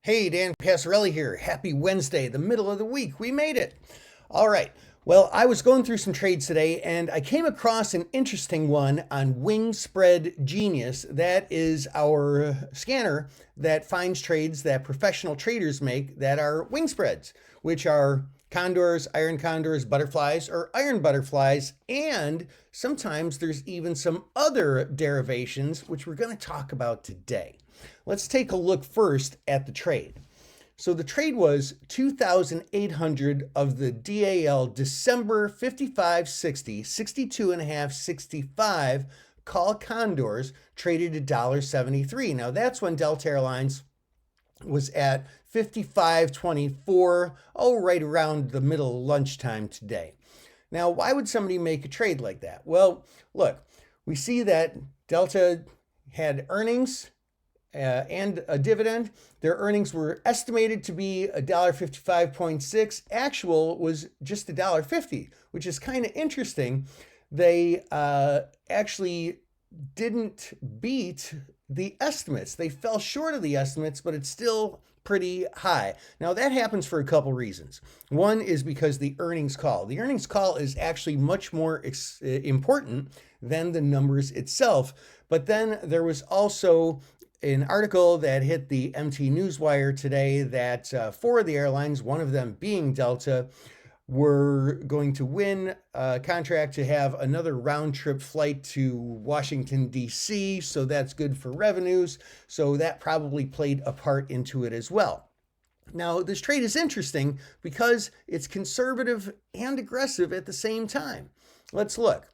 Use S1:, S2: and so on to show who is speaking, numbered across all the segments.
S1: Hey, Dan Passarelli here. Happy Wednesday, the middle of the week. We made it. All right. Well, I was going through some trades today and I came across an interesting one on Wing Spread Genius. That is our scanner that finds trades that professional traders make that are wing spreads, which are condors, butterflies, or iron butterflies. And sometimes there's even some other derivations, which we're going to talk about today. Let's take a look first at the trade. So the trade was 2,800 of the DAL December 55.60, 62.5, 65 call condors traded at $1.73. Now that's when Delta Airlines was at 55.24, right around the middle of lunchtime today. Now, why would somebody make a trade like that? Well, look, we see that Delta had earnings and a dividend. Their earnings were estimated to be $1.55.6. Actual was just $1.50, which is kind of interesting. They actually didn't beat the estimates. They fell short of the estimates, but it's still pretty high. Now that happens for a couple reasons. One is because the earnings call. The earnings call is actually much more important than the numbers itself. But then there was also an article that hit the MT Newswire today that four of the airlines, one of them being Delta, were going to win a contract to have another round trip flight to Washington, D.C. So that's good for revenues. So that probably played a part into it as well. Now, this trade is interesting because it's conservative and aggressive at the same time. Let's look.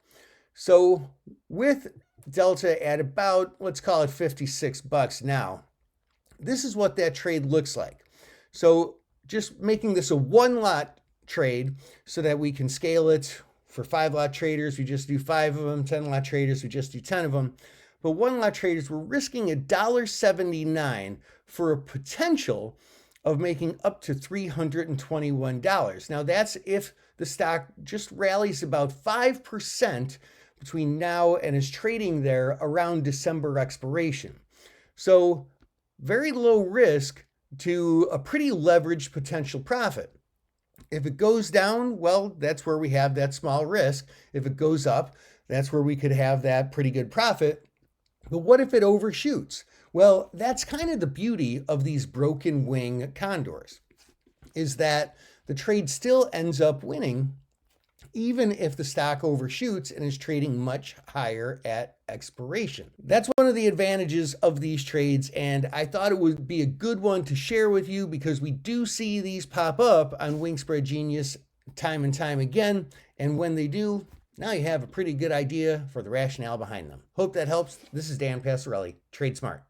S1: So with Delta at about, let's call it $56 now, this is what that trade looks like. So just making this a one lot trade so that we can scale it. For 5-lot traders, we just do 5 of them. 10-lot traders, we just do 10 of them. But 1-lot traders, we're risking $1.79 for a potential of making up to $321. Now that's if the stock just rallies about 5% between now and is trading there around December expiration. So very low risk to a pretty leveraged potential profit. If it goes down, well, that's where we have that small risk. If it goes up, that's where we could have that pretty good profit. But what if it overshoots? Well, that's kind of the beauty of these broken wing condors, is that the trade still ends up winning even if the stock overshoots and is trading much higher at expiration. That's one of the advantages of these trades, and I thought it would be a good one to share with you because we do see these pop up on Wingspread Genius time and time again, and when they do, now you have a pretty good idea for the rationale behind them. Hope that helps. This is Dan Passarelli, Trade Smart.